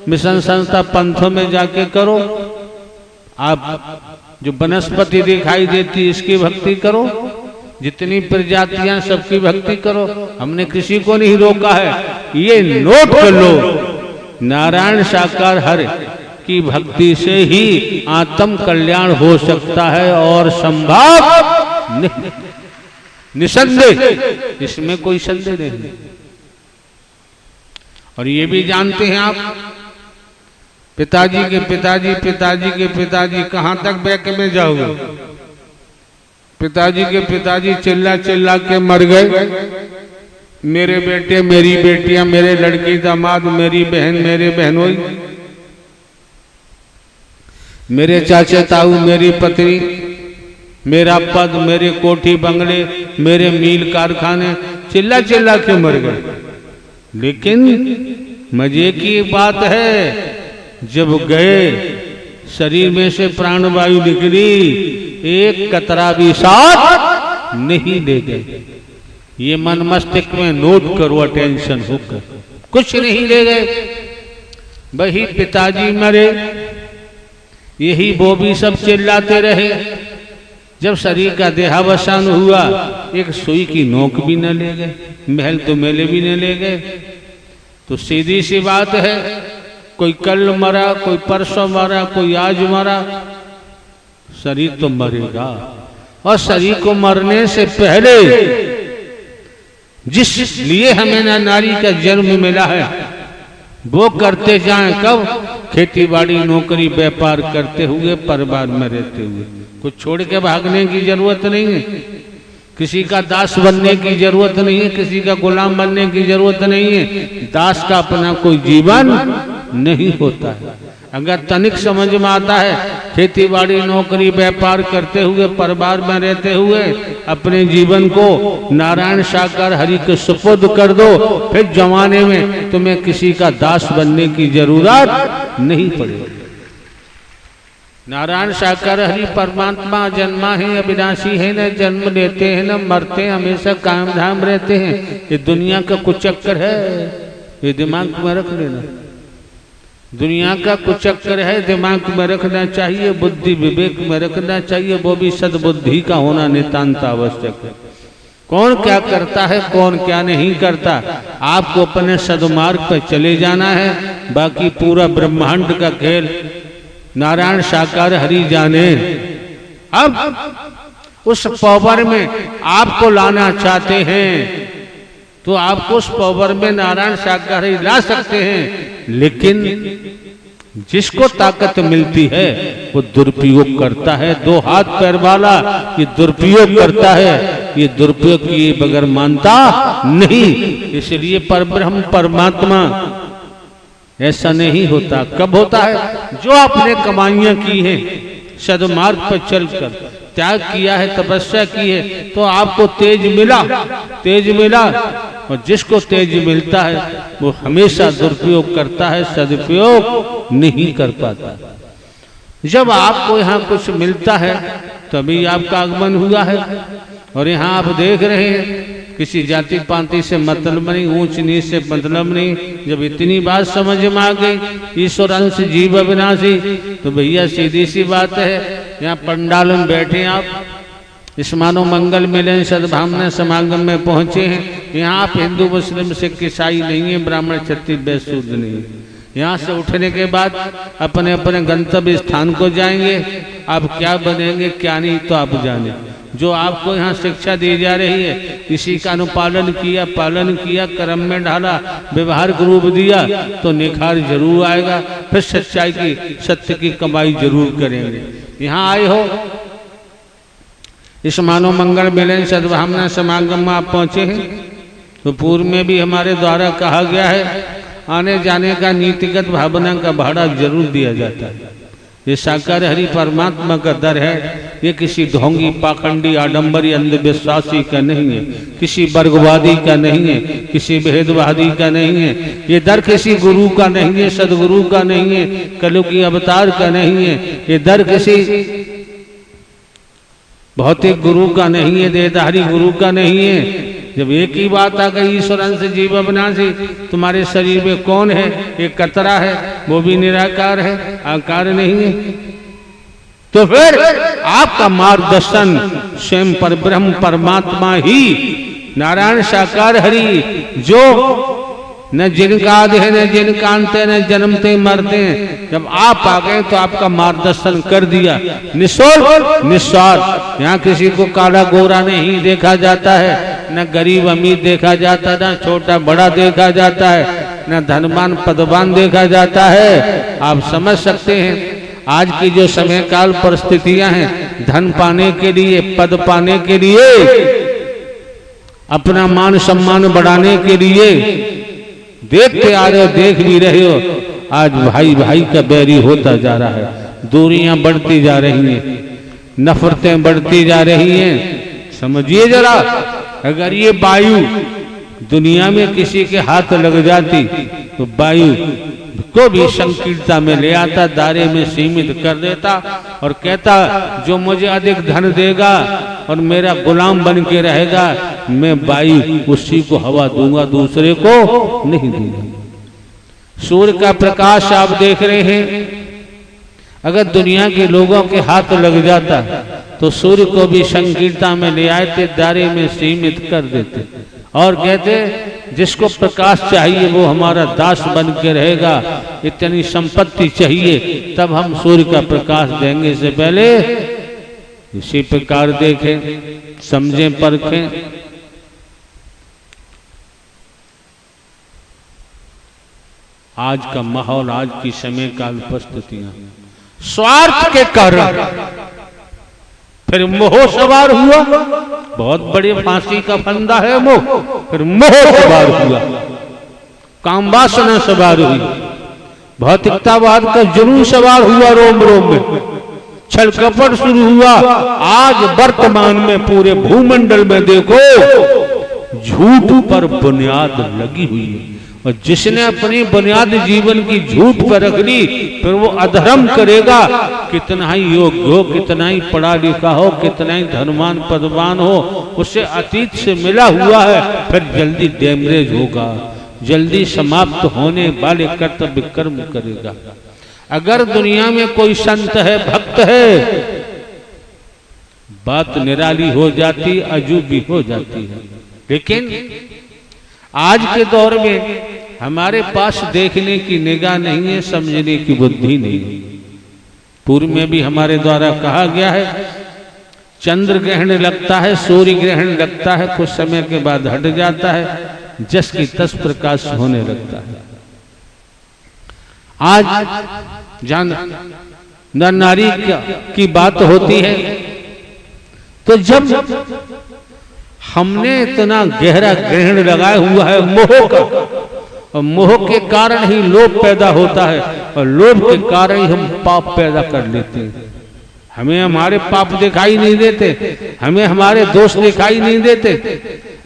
मिशन संस्था पंथों में जाके करो। आप जो वनस्पति दिखाई देती इसकी भक्ति करो, जितनी प्रजातियां सबकी भक्ति करो। हमने किसी को नहीं रोका है। ये नोट कर लो, नारायण साकार हरि की भक्ति से ही आत्म कल्याण हो सकता है और संभव नहीं, निसंदेह, इसमें कोई संदेह नहीं। और ये भी जानते हैं आप, पिताजी के पिताजी पिताजी के पिताजी कहां तक बैक में जाओगे? पिताजी के पिताजी चिल्ला चिल्ला के मर गए, मेरे बेटे मेरी बेटियां, मेरे लड़की दामाद, मेरी बहन मेरे बहनोई, मेरे चाचा ताऊ, मेरी पत्नी, मेरा पद, मेरे कोठी बंगले, मेरे मील कारखाने, चिल्ला चिल्ला के मर गए। लेकिन मजे की बात है, जब गए शरीर में से प्राणवायु निकली, एक कतरा भी साथ नहीं ले गए। ये मन मस्तिष्क में नोट करो, अटेंशन होकर, कुछ नहीं ले गए। वही पिताजी मरे, यही वो भी सब चिल्लाते रहे। जब शरीर का देहावसान हुआ, एक सुई की नोक भी न ले गए, महल तो मेले भी न ले गए। तो सीधी सी बात है, कोई कल मरा, कोई परसों मरा, कोई आज मरा, शरीर तो मरेगा। और शरीर को मरने से पहले जिस लिए हमें ना नारी का जन्म मिला है वो करते जाएं। कब? खेती बाड़ी नौकरी व्यापार करते हुए, परिवार में रहते हुए। कुछ छोड़ के भागने की जरूरत नहीं है, किसी का दास बनने की जरूरत नहीं है, किसी का गुलाम बनने की जरूरत नहीं है। दास का अपना कोई जीवन नहीं होता है। अगर तनिक समझ में आता है, खेती बाड़ी नौकरी व्यापार करते हुए, परिवार में रहते हुए अपने जीवन को नारायण साकार हरि के सुपुर्द कर दो, फिर जमाने में तुम्हें किसी का दास बनने की जरूरत नहीं पड़ेगी। नारायण साकार हरि परमात्मा जन्मा है, अविनाशी है, न जन्म लेते हैं न मरते हैं, हमेशा कायम धाम रहते हैं। ये दुनिया का कुचक्कर है, ये दिमाग में रख लेना। दुनिया का कुचक्कर है, दिमाग में रखना चाहिए, बुद्धि विवेक में रखना चाहिए, वो भी सद्बुद्धि का होना नितांत आवश्यक है। कौन क्या करता है, कौन क्या नहीं करता, आपको अपने सदमार्ग पर चले जाना है। बाकी पूरा ब्रह्मांड का खेल नारायण साकार हरि जाने। अब उस पावर में आपको लाना चाहते हैं तो आपको उस पावर में नारायण साकार हरि ला सकते हैं, लेकिन जिसको ताकत मिलती है वो दुरुपयोग करता है। दो हाथ पैर वाला ये दुरुपयोग करता है, ये दुरुपयोग किए बगैर मानता नहीं। इसलिए परब्रह्म परमात्मा ऐसा नहीं होता। कब होता है? जो आपने कमाइयां की हैं, सदमार्ग पर चलकर त्याग किया है, तपस्या की है, तो आपको तेज मिला, तेज मिला। और जिसको तेज मिलता है वो हमेशा दुरुपयोग करता है, सदुपयोग नहीं कर पाता। जब आपको यहाँ कुछ मिलता है तभी आपका आगमन हुआ है। और यहाँ आप देख रहे हैं किसी जाति पाति से मतलब नहीं, ऊंच नीच से मतलब नहीं। जब इतनी बात समझ में आ गई, ईश्वर अंश जीव अविनाशी, तो भैया सीधी सी बात है, यहाँ पंडाल में बैठे आप, इस मानो मंगल मिलन सद्भावना समागम में पहुंचे हैं। यहाँ आप हिंदू मुस्लिम सिख ईसाई नहीं है, ब्राह्मण क्षत्रिय वैश्य शूद्र नहीं है। यहाँ से उठने के बाद अपने अपने गंतव्य स्थान को जाएंगे। आप क्या बनेंगे क्या नहीं तो आप जाने। जो आपको यहाँ शिक्षा दी जा रही है इसी का अनुपालन किया, पालन किया, कर्म में ढाला, व्यवहार को रूप दिया तो निखार जरूर आएगा। फिर सच्चाई की, सत्य की कमाई जरूर करेंगे। यहाँ आए हो, इस मानव मंगल मिलन सद्भावना समागम में आप पहुंचे हैं, तो पूर्व में भी हमारे द्वारा कहा गया है आने जाने का नीतिगत भावना का भाड़ा जरूर दिया जाता है। ये साकार हरि परमात्मा का दर है, ये किसी ढोंगी पाखंडी आडंबरी अंधविश्वासी का नहीं है, किसी वर्गवादी का नहीं है, किसी भेदवादी का नहीं है। ये दर किसी गुरु का नहीं है, सदगुरु का नहीं है, कलयुगी अवतार का नहीं है। ये दर किसी भौतिक गुरु का नहीं है, देहधारी गुरु का नहीं है। जब एक ही बात आ गई ईश्वर अंश जीव अविनाशी, तुम्हारे शरीर में कौन है? एक कतरा है, वो भी निराकार है, आकार नहीं है। तो फिर आपका मार्गदर्शन स्वयं परब्रह्म परमात्मा ही नारायण साकार हरि, जो न जिनका आदि है न जिनका अंत है, न जन्मते मरते हैं। जब आप आ गए तो आपका मार्गदर्शन कर दिया, निःशुल्क निस्वार्थ। यहाँ किसी को काला गोरा नहीं देखा जाता है, न गरीब अमीर देखा जाता है, न छोटा बड़ा देखा जाता है, न धनवान पदवान देखा जाता है। आप समझ सकते हैं आज की जो समय काल परिस्थितियां हैं, धन पाने के लिए, पद पाने के लिए, अपना मान सम्मान बढ़ाने के लिए देखते आ रहे हो, देख भी रहे हो, आज भाई भाई का बैरी होता जा रहा है, दूरियां बढ़ती जा रही हैं, नफरतें बढ़ती जा रही हैं। समझिए जरा, अगर ये वायु दुनिया में किसी के हाथ लग जाती तो वायु को भी संकीर्णता में ले आता, दायरे में सीमित कर देता और कहता जो मुझे अधिक धन देगा और मेरा गुलाम बन के रहेगा, मैं वायु उसी को हवा दूंगा, दूसरे को नहीं दूंगा। सूर्य का प्रकाश आप देख रहे हैं, अगर दुनिया के लोगों के हाथ लग जाता तो सूर्य को भी संकीर्णता में ले आते, दायरे में सीमित कर देते और कहते जिसको प्रकाश चाहिए वो हमारा दास बन के रहेगा, इतनी संपत्ति चाहिए तब हम सूर्य का प्रकाश देंगे। से पहले इसी प्रकार देखें, समझें, परखें। आज का माहौल, आज की समय काल परिस्थितियां स्वार्थ के कारण फिर मोह सवार हुआ। बहुत बड़े फांसी का फंदा है मोह। फिर मोह सवार हुआ, काम वासना सवार हुई, भौतिकतावाद का जुनून सवार हुआ रोम रोम में, छल कपट शुरू हुआ। आज वर्तमान में पूरे भूमंडल में देखो झूठ पर बुनियाद लगी हुई है, और जिसने अपनी बुनियाद जीवन की झूठ पर रख ली फिर वो अधर्म करेगा। कितना ही योग्य हो, कितना ही पढ़ा लिखा हो, कितना ही धनवान पदवान हो, उससे अतीत से मिला हुआ है, फिर जल्दी डैमेज होगा, जल्दी समाप्त होने वाले कर्तव्य कर्म करेगा। अगर दुनिया में कोई संत है, भक्त है, बात निराली हो जाती, अजूबी हो जाती है। लेकिन आज के दौर में हमारे पास देखने की निगाह नहीं है, समझने की बुद्धि नहीं है। पूर्व में भी हमारे द्वारा कहा गया है, चंद्र ग्रहण लगता है, सूर्य ग्रहण लगता है, कुछ समय के बाद हट जाता है, जस की तस प्रकाश होने लगता है। आज जान नर नारी की बात होती है, तो जब हमने इतना गहरा ग्रहण लगाया हुआ है मोह का, और मोह के कारण ही लोभ पैदा होता है, और लोभ के कारण ही हम पाप पैदा कर लेते हैं। हमें हमारे पाप दिखाई नहीं देते, हमें हमारे दोष दिखाई नहीं देते,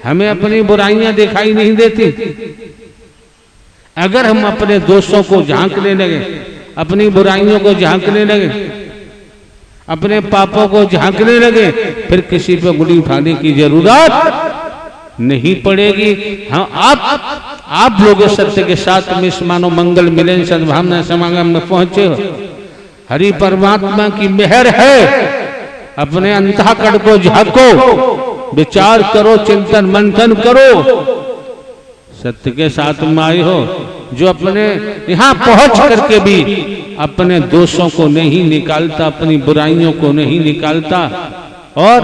हमें अपनी बुराइयां दिखाई नहीं देती। अगर हम अपने दोषों को झांकने लगे, अपनी बुराइयों को झांकने लगे, अपने पापों को झांकने लगे, फिर किसी पे उंगली उठाने की जरूरत नहीं पड़ेगी। हाँ, आप लोग सत्य के साथ में इस मानव मंगल मिलन सद्भावना समागम में पहुंचे हो। हरि परमात्मा की मेहर है। अपने अंतःकरण को झांको, विचार करो, चिंतन मंथन करो, सत्य के साथ में आए हो। जो अपने यहाँ पहुंच करके भी अपने दोषों को नहीं निकालता, अपनी बुराइयों को नहीं निकालता और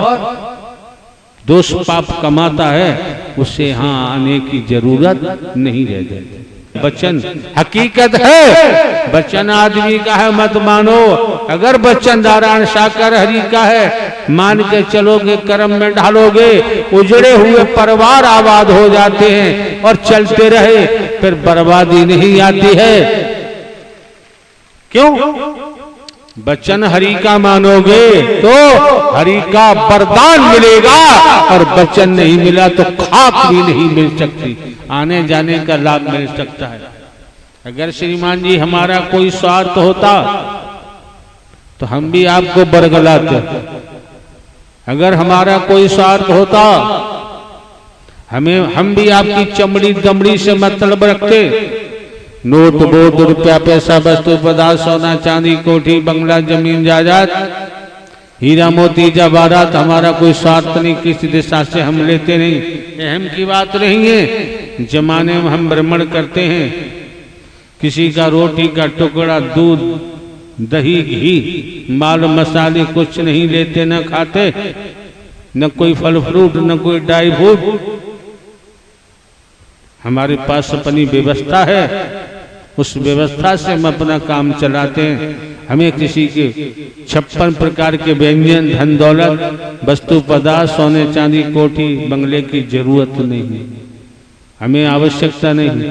दोष पाप कमाता है, उससे यहाँ आने की जरूरत नहीं रह जाती। वचन हकीकत है, वचन आदमी का है मत मानो। अगर वचन नारायण साकार हरि का है, मान के चलोगे, कर्म में ढालोगे, उजड़े हुए परिवार आबाद हो जाते हैं, और चलते रहे फिर बर्बादी नहीं आती है। क्यों? वचन हरि का मानोगे तो हरि का वरदान मिलेगा, और वचन नहीं मिला तो खाक भी नहीं मिल सकती, आने जाने का लाभ मिल सकता है। अगर श्रीमान जी हमारा कोई स्वार्थ होता तो हम भी आपको बरगलाते। अगर हमारा कोई स्वार्थ होता हम भी आपकी चमड़ी दमड़ी से मतलब रखते। नोट बोट रुपया पैसा वस्तु पदार्थ सोना चांदी कोठी बंगला जमीन जायदाद हीरा मोती जवाहरात, हमारा कोई स्वार्थ नहीं, किसी दिशा से हम लेते नहीं। अहम की बात नहीं है। जमाने में हम भ्रमण करते हैं, किसी का रोटी का टुकड़ा, दूध दही घी माल मसाले कुछ नहीं लेते, न खाते, न कोई फल फ्रूट, न कोई ड्राई फ्रूट। हमारे पास अपनी व्यवस्था है, उस व्यवस्था से हम अपना काम चलाते हैं। हमें किसी के 56 प्रकार के व्यंजन, धन दौलत, वस्तु पदार्थ, सोने चांदी कोठी बंगले की जरूरत नहीं, हमें आवश्यकता नहीं।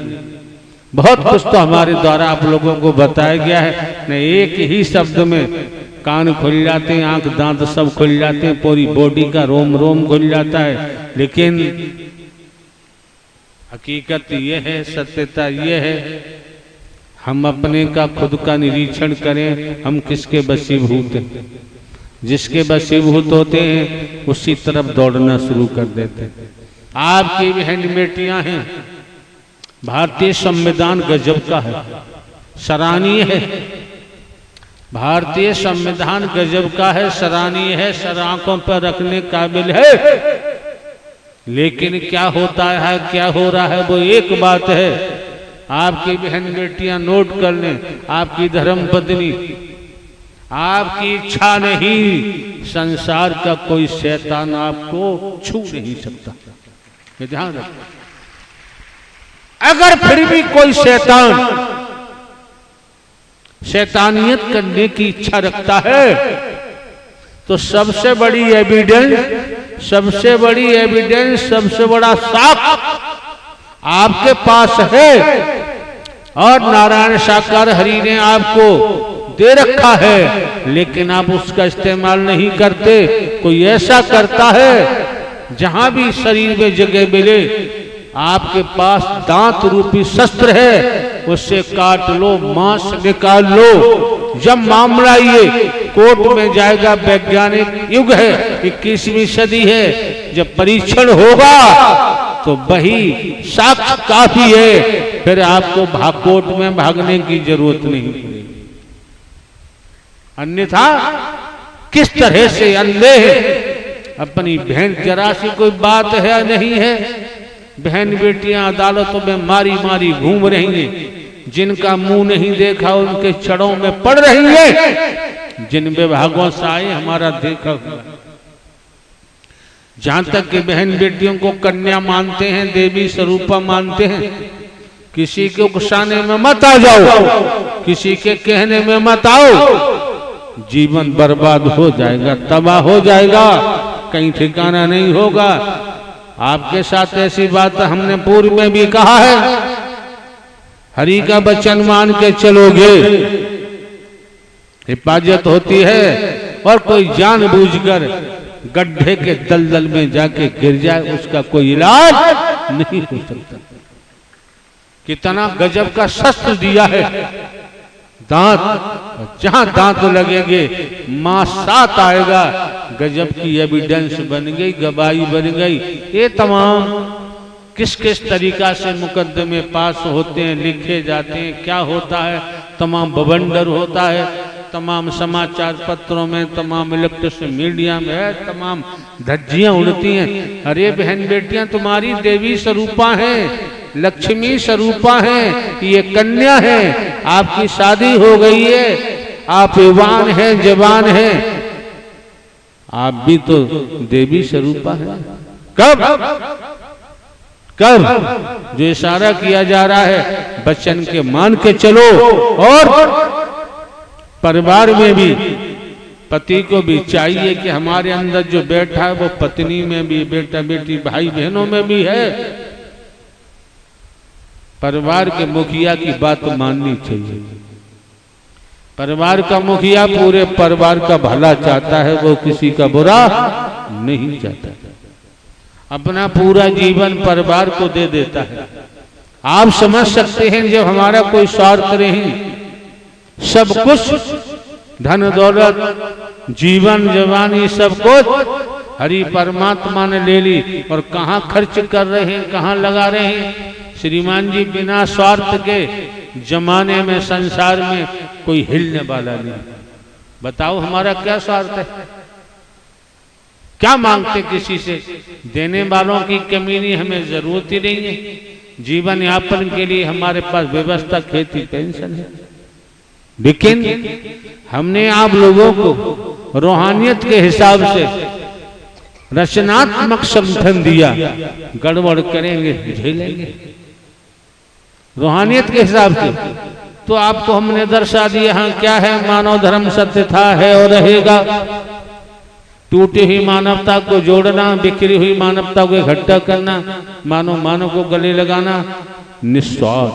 बहुत कुछ तो हमारे द्वारा आप लोगों को बताया गया है। न एक ही शब्द में कान खुल जाते हैं, आंख दांत सब खुल जाते हैं, पूरी बॉडी का रोम रोम खुल जाता है। लेकिन हकीकत ये है, सत्यता ये है, हम अपने का खुद का निरीक्षण करें, हम किसके वशीभूत हैं। जिसके वशीभूत होते हैं उसी तरफ दौड़ना शुरू कर देते हैं। आपकी बहन बेटियां हैं, भारतीय संविधान गजब का है, सराहनीय है। भारतीय संविधान गजब का है, सराहनीय है, सर आंखों पर रखने काबिल है। लेकिन क्या होता है, क्या हो रहा है, वो एक बात है। आपकी बहन बेटियां नोट कर लें, आपकी धर्म पत्नी, आपकी इच्छा नहीं, संसार का कोई शैतान आपको छू नहीं सकता, ये ध्यान रखो। अगर फिर भी कोई शैतान शैतानियत करने की इच्छा रखता है, तो सबसे बड़ी एविडेंस, सबसे बड़ा साक्ष्य आपके पास है, और नारायण साकार हरि ने आपको दे रखा है, लेकिन आप उसका इस्तेमाल नहीं करते। कोई ऐसा करता है, जहां भी शरीर में जगह मिले, आपके पास दांत रूपी शस्त्र है, उससे काट लो, मांस निकाल लो। जब मामला ये कोर्ट में जाएगा, वैज्ञानिक युग है, 21वीं सदी है, जब परीक्षण होगा तो वही साक्ष्य काफी है, फिर आपको कोर्ट में भागने की जरूरत नहीं पड़ेगी। अन्यथा किस तरह से अंधे अपनी बहन, जरा सी कोई बात है नहीं है, बहन बेटियां अदालतों में मारी मारी घूम रही हैं, जिनका मुंह नहीं देखा उनके छड़ों में पड़ रही है, जिन विभागों से आए हमारा देखा हुआ। जहां तक कि बहन बेटियों को कन्या मानते हैं, देवी स्वरूपा मानते हैं, किसी के उकसाने में मत आ जाओ, किसी के कहने में मत आओ, जीवन बर्बाद हो जाएगा, तबाह हो जाएगा, कहीं ठिकाना नहीं होगा। आपके साथ ऐसी बात हमने पूर्व में भी कहा है, हरि का वचन मान के चलोगे हिफाजत होती है, और कोई जानबूझकर गड्ढे के दलदल में जाके गिर जाए, उसका कोई इलाज नहीं हो सकता। कितना गजब का शस्त्र दिया है दांत, जहां दांत लगेंगे मां साथ आएगा। गजब की एविडेंस बन गई, गवाही बन गई। ये तमाम किस किस तरीका से मुकदमे पास होते हैं, लिखे जाते हैं, क्या होता है, तमाम बवंडर होता है, तमाम समाचार पत्रों में, तमाम इलेक्ट्रॉनिक मीडिया में है, तमाम धज्जियां उड़ती हैं। अरे बहन बेटियां तुम्हारी देवी स्वरूपा हैं, लक्ष्मी स्वरूपा हैं, ये कन्या है, आपकी शादी हो गई है, आप युवान हैं, जवान हैं, आप भी तो देवी स्वरूपा हैं। कब जो इशारा किया जा रहा है, वचन के मान के चलो। और परिवार में भी पति को भी चाहिए कि हमारे अंदर जो बैठा है वो पत्नी में भी, बेटा बेटी भाई बहनों में भी है। परिवार के मुखिया की बात माननी चाहिए। परिवार का मुखिया पूरे परिवार का भला चाहता है, वो किसी का बुरा नहीं चाहता, अपना पूरा जीवन परिवार को दे देता है। आप समझ सकते हैं जब हमारा कोई स्वार्थ नहीं, सब कुछ धन दौलत जीवन जवानी सब कुछ हरि परमात्मा ने ले ली, और कहाँ खर्च कर रहे हैं, कहाँ लगा रहे हैं। श्रीमान जी बिना स्वार्थ के जमाने में, संसार में कोई हिलने वाला नहीं। बताओ हमारा क्या स्वार्थ है, क्या मांगते किसी से? देने वालों की कमी नहीं, हमें जरूरत ही नहीं है। जीवन यापन के लिए हमारे पास व्यवस्था, खेती, पेंशन है, लेकिन हमने आप लोगों को रूहानियत के हिसाब से रचनात्मक समर्थन दिया। गड़बड़ करेंगे झेलेंगे रूहानियत के हिसाब से, तो आपको हमने दर्शा दिया। हाँ क्या है, मानव धर्म सत्य था, है और रहेगा। टूटी हुई मानवता को जोड़ना, बिखरी हुई मानवता को इकट्ठा करना, मानव को गले लगाना, निस्वार्थ।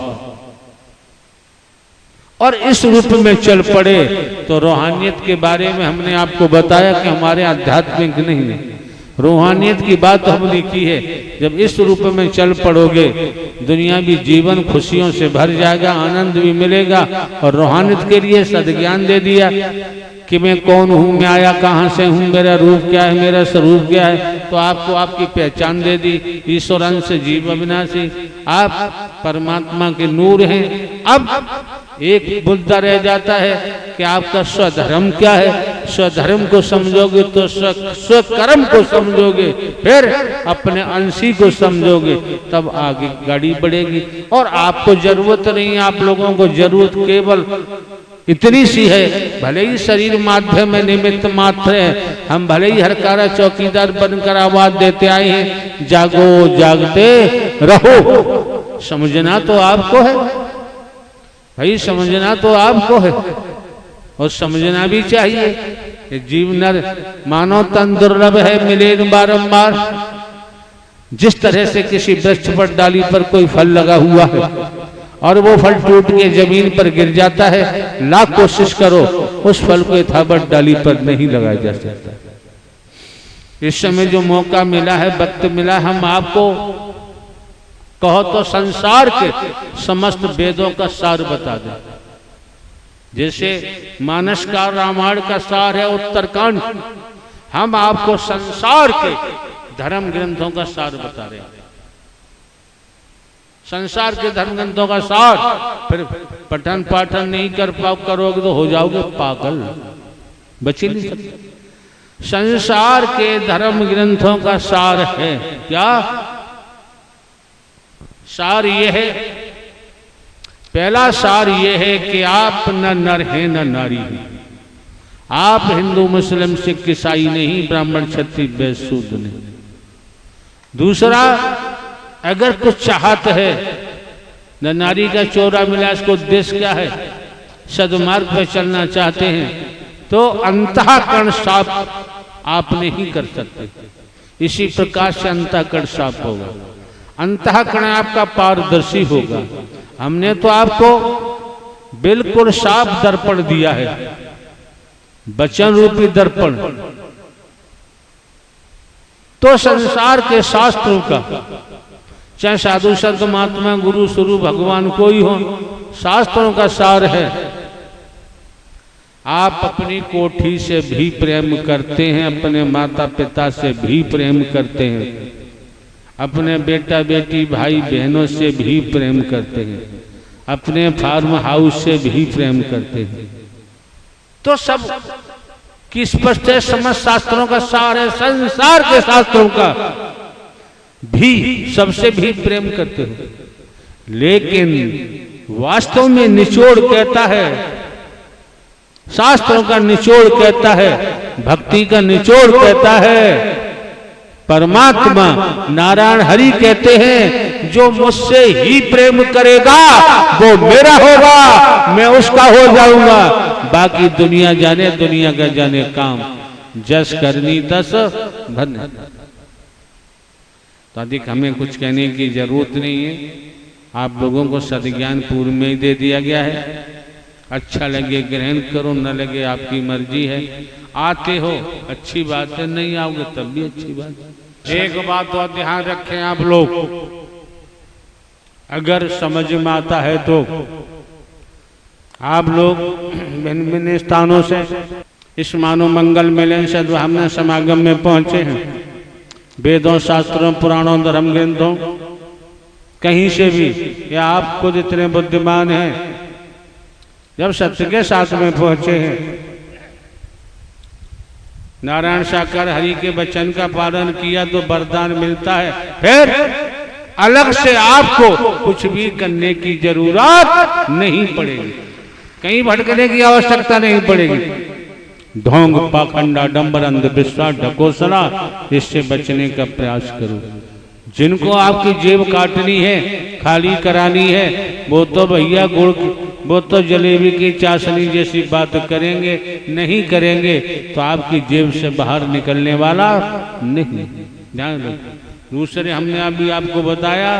और इस रूप में चल पड़े तो रूहानियत के बारे में हमने आपको बताया कि हमारे आध्यात्मिक नहीं है, रूहानियत की बात हमने की है। जब इस रूप में चल पड़ोगे, दुनियावी जीवन खुशियों से भर जाएगा, आनंद भी मिलेगा। और रूहानियत के लिए सद्ज्ञान दे दिया कि मैं कौन हूँ, मैं आया कहाँ से हूँ, मेरा रूप क्या है, मेरा स्वरूप क्या है। तो आपको आपकी पहचान दे दी, ईश्वर अंश जीव अविनाशी, आप परमात्मा के नूर हैं। अब एक मुद्दा रह जाता है कि आपका स्वधर्म क्या है। स्वधर्म को समझोगे तो स्वकर्म को समझोगे, फिर अपने अंशी को समझोगे, तब आगे गाड़ी बढ़ेगी। और आपको जरूरत नहीं, आप लोगों को जरूरत केवल इतनी सी है, भले ही शरीर माध्यम में निमित्त मात्र है, हम भले ही हरकारा चौकीदार बनकर आवाज देते आए हैं, जागो जागते रहो, समझना तो आपको है। भाई समझना तो आपको है और समझना भी चाहिए कि जीव नर मानव तन दुर्लभ है, मिले बारंबार। जिस तरह से किसी वृक्ष पर डाली पर कोई फल लगा हुआ है और वो फल टूट के जमीन पर गिर जाता है, लाख कोशिश करो उस फल को यथावत डाली पर नहीं लगाया जा सकता। इस समय जो मौका मिला है, वक्त मिला, हम आपको कहो तो संसार के समस्त वेदों का सार बता दें। जैसे मानस का रामायण का सार है उत्तरकांड, हम आपको संसार के धर्म ग्रंथों का सार बता रहे हैं। संसार के धर्म ग्रंथों का सार, फिर पठन पाठन नहीं करोगे तो हो जाओगे पागल, बच ही नहीं सकते। संसार के धर्म ग्रंथों का सार है क्या? सार ये है, पहला सार ये है कि आप न नर हैं न नारी हैं। आप हिंदू मुस्लिम सिख ईसाई नहीं, ब्राह्मण क्षत्रिय वैश्य शूद्र नहीं। दूसरा, अगर कुछ चाहत है, न नारी का चोरा मिला, इसको उद्देश्य क्या है? सदमार्ग पर चलना चाहते हैं तो अंतःकरण साफ आप नहीं कर सकते। इसी प्रकार से अंतःकरण साफ होगा, अंतःकरण आपका पारदर्शी होगा। हमने तो आपको बिल्कुल साफ दर्पण दिया है, वचन रूपी दर्पण। तो संसार के शास्त्रों का, चाहे साधु संत महात्मा गुरु स्वरूप भगवान कोई हो, शास्त्रों का सार है। आप अपनी कोठी से भी प्रेम करते हैं, अपने माता पिता से भी प्रेम करते हैं, अपने बेटा बेटी भाई बहनों से भी प्रेम करते हैं, अपने फार्म हाउस से भी प्रेम करते हैं। तो सब की स्पष्ट है, समस्त शास्त्रों का सार है। संसार के शास्त्रों का भी सबसे भी प्रेम करते हो, लेकिन वास्तव में निचोड़ कहता है, शास्त्रों का निचोड़ कहता है, भक्ति का निचोड़ कहता है, परमात्मा नारायण हरि कहते हैं, जो मुझसे ही प्रेम करेगा वो मेरा होगा, मैं उसका हो जाऊंगा। बाकी दुनिया जाने, दुनिया का जाने काम, जस करनी तस धन्य। तो अधिक हमें कुछ कहने की जरूरत नहीं है, आप लोगों को सद्ज्ञान पूर्व में ही दे दिया गया है। अच्छा लगे ग्रहण करो, न लगे आपकी मर्जी है। आते हो अच्छी बात है, नहीं आओगे तब भी अच्छी बात है। एक बात तो ध्यान रखें आप लोग, अगर समझ में आता है तो आप लोग भिन्न भिन्न स्थानों से इस मानव मंगल मिलन सद्भावना समागम में पहुंचे हैं। वेदों शास्त्रों पुराणों धर्म ग्रंथों कहीं से भी, या आप खुद इतने बुद्धिमान हैं, जब सत्य के साथ में पहुंचे हैं, नारायण साकार हरि के वचन का पालन किया तो वरदान मिलता है। फिर अलग से आपको कुछ भी करने की जरूरत नहीं पड़ेगी, कहीं भटकने की आवश्यकता नहीं पड़ेगी। ढोंग पाखंडा डंबर अंधविश्वास ढकोसला, इससे बचने का प्रयास करो। जिनको आपकी जेब काटनी है, खाली करानी है, वो तो भैया गुड़, वो तो जलेबी की चाशनी जैसी बात करेंगे, नहीं करेंगे तो आपकी जेब से बाहर निकलने वाला नहीं। ध्यान रखो। दूसरे हमने अभी आपको बताया,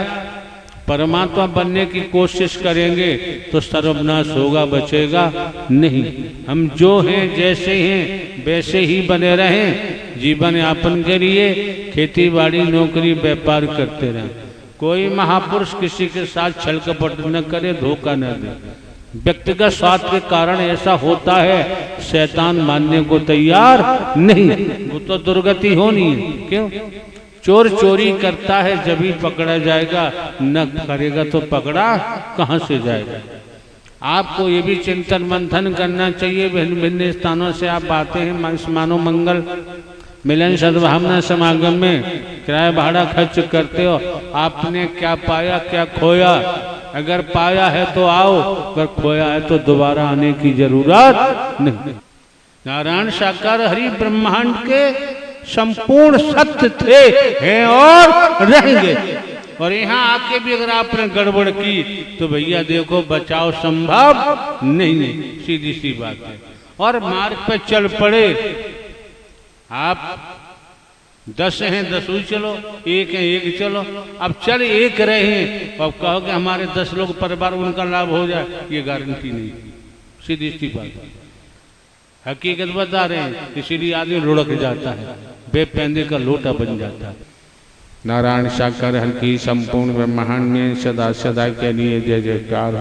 परमात्मा बनने की कोशिश करेंगे तो सर्वनाश होगा, बचेगा नहीं। हम जो हैं जैसे हैं वैसे ही बने रहें, जीवन यापन के लिए खेती बाड़ी नौकरी व्यापार करते रहें। कोई महापुरुष किसी के साथ छल कपट न करे, धोखा न दे। व्यक्तिगत स्वार्थ के कारण ऐसा होता है, शैतान मानने को तैयार नहीं, वो तो दुर्गति होनी है। क्यों? चोर चोरी करता है जब ही पकड़ा जाएगा, न करेगा तो पकड़ा कहां से जाएगा। आपको ये भी चिंतन मंथन करना चाहिए। भिन्न भिन्न स्थानों से आप आते हैं, मानव मंगल मिलन सद्भावना समागम में किराया भाड़ा खर्च करते हो। आपने क्या पाया क्या खोया? अगर पाया है तो आओ, अगर खोया है तो दोबारा आने की जरूरत नहीं। नारायण साकार हरि ब्रह्मांड के संपूर्ण सत्य थे, हैं और रहेंगे। और यहाँ आके भी अगर आपने गड़बड़ की तो भैया देखो बचाव संभव नहीं, सीधी सी बात है। और मार्ग पे चल पड़े, आप 10 हैं 10 ही चलो, 1 है 1 चलो। अब चल 1 रहे, अब कहो कि हमारे 10 लोग परिवार उनका लाभ हो जाए, ये गारंटी नहीं, सीधी सी बात है। हकीकत बता रहे हैं, इसीलिए आदमी लुढ़क जाता है, बेपैंदे का लोटा बन जाता है। नारायण साकार हर की संपूर्ण ब्रह्मांड में सदा सदा के लिए जय जयकार।